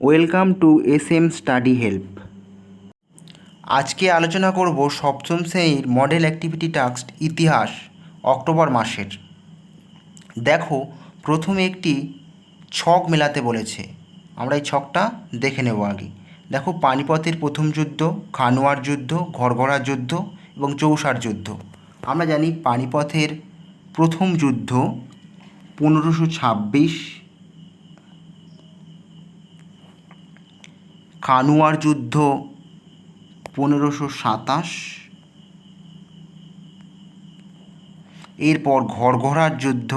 Welcome to SM study help. আজকে আলোচনা করব সপ্তম শ্রেণীর মডেল অ্যাক্টিভিটি টাস্ক ইতিহাস অক্টোবর মাসের। দেখো, প্রথমে একটি ছক মেলাতে বলেছে। আমরা এই ছকটা দেখে নেব আগে। দেখো, পানিপথের প্রথম যুদ্ধ, খানোয়ার যুদ্ধ, ঘরঘরার যুদ্ধ এবং চৌসার যুদ্ধ। আমরা জানি পানিপথের প্রথম যুদ্ধ 1526, খানুয়ার যুদ্ধ 1527, এরপর ঘরঘরার যুদ্ধ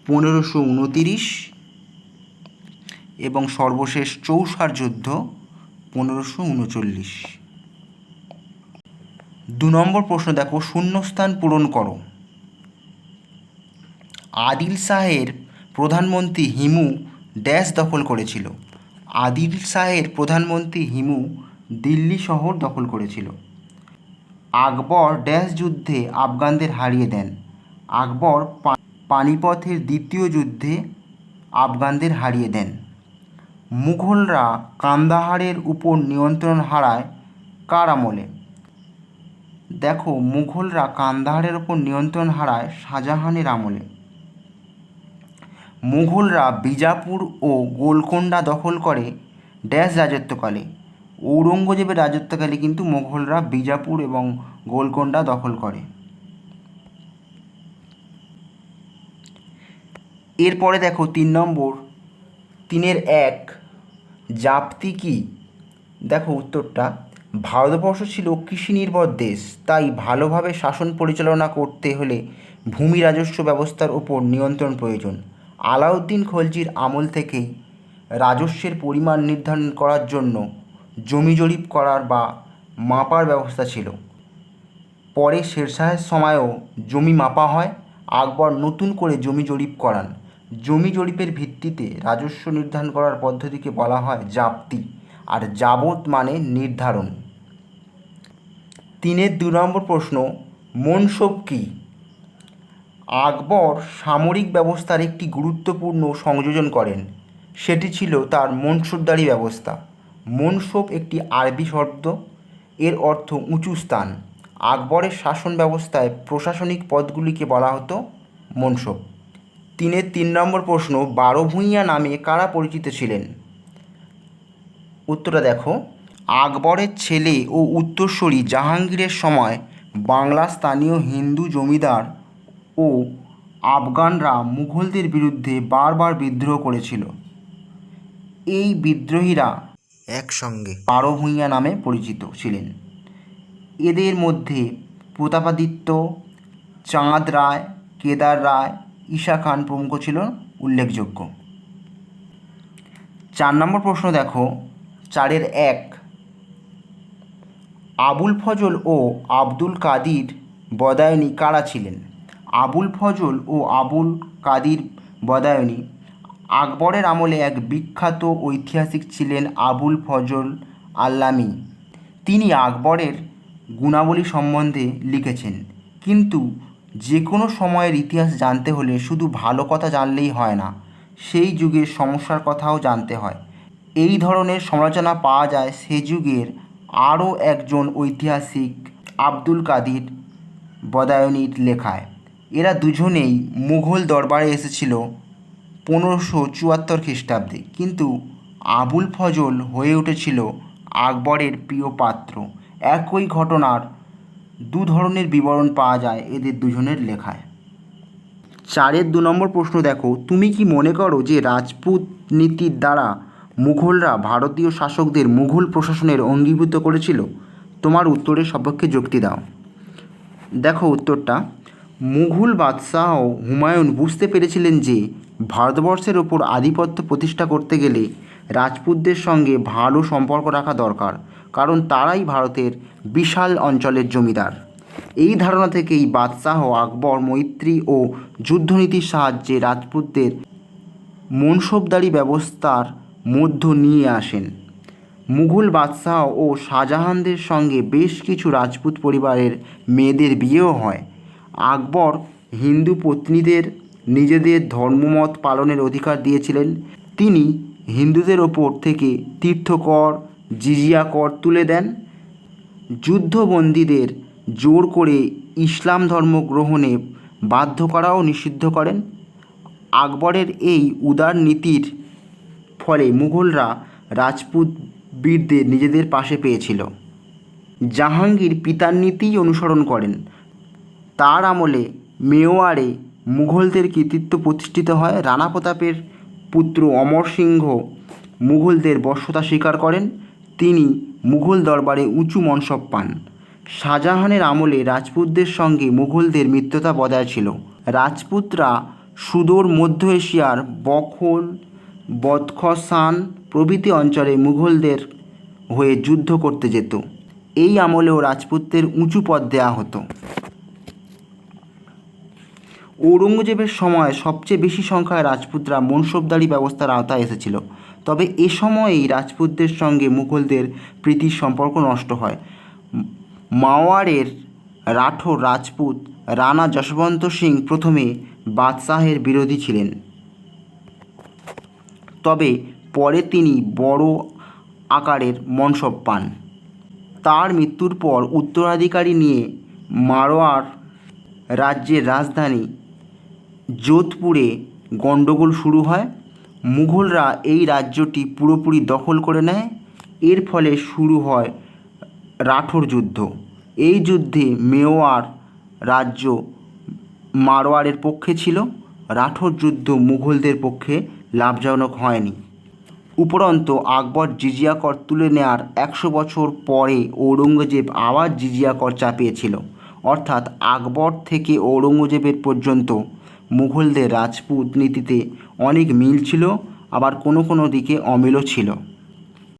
1529 এবং সর্বশেষ চৌসার যুদ্ধ 1539। 2 নম্বর প্রশ্ন দেখো, শূন্যস্থান পূরণ করো। আদিল শাহের প্রধানমন্ত্রী হিমু ড্যাশ দখল করেছিল। আদিল শাহের প্রধানমন্ত্রী হিমু দিল্লি শহর দখল করেছিল। আকবর ড্যাশ যুদ্ধে আফগানদের হারিয়ে দেন। আকবর পানিপথের দ্বিতীয় যুদ্ধে আফগানদের হারিয়ে দেন। মুঘলরা কান্দাহারের উপর নিয়ন্ত্রণ হারায় কার আমলে? দেখো, মুঘলরা কান্দাহারের উপর নিয়ন্ত্রণ হারায় শাহজাহানের আমলে। মুঘলরা বিজাপুর ও গোলকোন্ডা দখল করে ড্যাশ রাজত্বকালে। ঔরঙ্গজেবের রাজত্বকালে কিন্তু মুঘলরা বিজাপুর এবং গোলকোন্ডা দখল করে। এরপরে দেখো 3 নম্বর, 3-1 জাপ্তি কি? দেখো উত্তরটা, ভারতবর্ষ ছিল কৃষি নির্ভর দেশ, তাই ভালোভাবে শাসন পরিচালনা করতে হলে ভূমি রাজস্ব ব্যবস্থার উপর নিয়ন্ত্রণ প্রয়োজন। আলাউদ্দিন খলজির আমল থেকেই রাজস্বের পরিমাণ নির্ধারণ করার জন্য জমি জরিপ করার বা মাপার ব্যবস্থা ছিল। পরে শেরশাহের সময়ও জমি মাপা হয়। আকবর নতুন করে জমি জরিপ করান। জমি জরিপের ভিত্তিতে রাজস্ব নির্ধারণ করার পদ্ধতিকে বলা হয় জাপ্তি, আর জাবত মানে নির্ধারণ। 3-2 নম্বর প্রশ্ন, মনসব কি? আকবর সামরিক ব্যবস্থার একটি গুরুত্বপূর্ণ সংযোজন করেন, সেটি ছিল তার মনসবদারি ব্যবস্থা। মনসব একটি আরবি শব্দ, এর অর্থ উঁচু স্থান। আকবরের শাসন ব্যবস্থায় প্রশাসনিক পদগুলিকে বলা হতো মনসব। 3 নম্বর প্রশ্ন, 12 ভূঁইয়া নামে কারা পরিচিত ছিলেন? উত্তরটা দেখো, আকবরের ছেলে ও উত্তরসূরি জাহাঙ্গীরের সময় বাংলার স্থানীয় হিন্দু জমিদার ও আফগানরা মুঘলদের বিরুদ্ধে বারবার বিদ্রোহ করেছিল। এই বিদ্রোহীরা একসঙ্গে 12 ভূঁইয়া নামে পরিচিত ছিলেন। এদের মধ্যে প্রতাপাদিত্য, চাঁদ রায়, কেদার রায়, ঈশা খান প্রমুখ ছিল উল্লেখযোগ্য। 4 নম্বর প্রশ্ন দেখো, 4-1 আবুল ফজল ও আব্দুল কাদির বদায়ুনী কারা ছিলেন? আবুল ফজল ও আবুল কাদির বদায়ুনী আকবরের আমলে এক বিখ্যাত ঐতিহাসিক ছিলেন। আবুল ফজল আল্লামী তিনি আকবরের গুণাবলী সম্বন্ধে লিখেছেন। কিন্তু যে কোনো সময়ের ইতিহাস জানতে হলে শুধু ভালো কথা জানলেই হয় না, সেই যুগের সমস্যার কথাও জানতে হয়। এই ধরনের সমালোচনা পাওয়া যায় সে যুগের আরও একজন ঐতিহাসিক আব্দুল কাদির বদায়ুনীর লেখায়। এরা দুজনেই মুঘল দরবারে এসেছিল 1574 খ্রিস্টাব্দে, কিন্তু আবুল ফজল হয়ে উঠেছিল আকবরের প্রিয় পাত্র। একই ঘটনার 2 ধরনের বিবরণ পাওয়া যায় এদের দুজনের লেখায়। 4-2 নম্বর প্রশ্ন দেখো, তুমি কি মনে করো যে রাজপুত নীতির দ্বারা মুঘলরা ভারতীয় শাসকদের মুঘল প্রশাসনের অঙ্গীভূত করেছিল? তোমার উত্তরের সপক্ষে যুক্তি দাও। দেখো উত্তরটা, মুঘল বাদশাহ হুমায়ুন বুঝতে পেরেছিলেন যে ভারতবর্ষের ওপর আধিপত্য প্রতিষ্ঠা করতে গেলে রাজপুতদের সঙ্গে ভালো সম্পর্ক রাখা দরকার, কারণ তারাই ভারতের বিশাল অঞ্চলের জমিদার। এই ধারণা থেকেই বাদশাহ আকবর মৈত্রী ও যুদ্ধনীতির সাহায্যে রাজপুতদের মনসবদারি ব্যবস্থার মধ্য নিয়ে আসেন। মুঘল বাদশাহ ও শাহজাহানদের সঙ্গে বেশ কিছু রাজপুত পরিবারের মেয়েদের বিয়েও হয়। আকবর হিন্দু পত্নীদের নিজেদের ধর্মমত পালনের অধিকার দিয়েছিলেন। তিনি হিন্দুদের ওপর থেকে তীর্থকর জিজিয়া কর তুলে দেন, যুদ্ধবন্দীদের জোর করে ইসলাম ধর্ম গ্রহণে বাধ্য করাও নিষিদ্ধ করেন। আকবরের এই উদার নীতির ফলে মুঘলরা রাজপুত বীরদের নিজেদের পাশে পেয়েছিল। জাহাঙ্গীর পিতার নীতিই অনুসরণ করেন। তার আমলে মেওয়ারে মুঘলদের কৃতিত্ব প্রতিষ্ঠিত হয়। রানা প্রতাপের পুত্র অমর সিংহ মুঘলদের বশ্যতা স্বীকার করেন। তিনি মুঘল দরবারে উঁচু মনসব পান। শাহজাহানের আমলে রাজপুতদের সঙ্গে মুঘলদের মিত্রতা বজায় ছিল। রাজপুতরা সুদূর মধ্য এশিয়ার বখল, বদখসান প্রভৃতি অঞ্চলে মুঘলদের হয়ে যুদ্ধ করতে যেত। এই আমলেও রাজপুতদের উঁচু পদ দেওয়া হতো। ঔরঙ্গজেবের সময় সবচেয়ে বেশি সংখ্যায় রাজপুতরা মনসবদারি ব্যবস্থার আওতায় এসেছিল। তবে এ সময়েই রাজপুতদের সঙ্গে মুঘলদের প্রীতির সম্পর্ক নষ্ট হয়। মাওয়ারের রাঠোর রাজপুত রানা যশবন্ত সিং প্রথমে বাদশাহের বিরোধী ছিলেন, তবে পরে তিনি বড় আকারের মনসব পান। তার মৃত্যুর পর উত্তরাধিকারী নিয়ে মারওয়ার রাজ্যের রাজধানী যোধপুরে গণ্ডগোল শুরু হয়। মুঘলরা এই রাজ্যটি পুরোপুরি দখল করে নেয়। এর ফলে শুরু হয় রাঠোর যুদ্ধ। এই যুদ্ধে মেওয়ার রাজ্য মারওয়ারের পক্ষে ছিল। রাঠোর যুদ্ধ মুঘলদের পক্ষে লাভজনক হয়নি। উপরন্তু আকবর জিজিয়া কর তুলে নেওয়ার 100 বছর পরে ঔরঙ্গজেব আবার জিজিয়া কর চাপিয়েছিল। অর্থাৎ আকবর থেকে ঔরঙ্গজেবের পর্যন্ত মুঘলদের রাজপুত নীতিতে অনেক মিল ছিল, আবার কোনো কোনো দিকে অমিলও ছিল।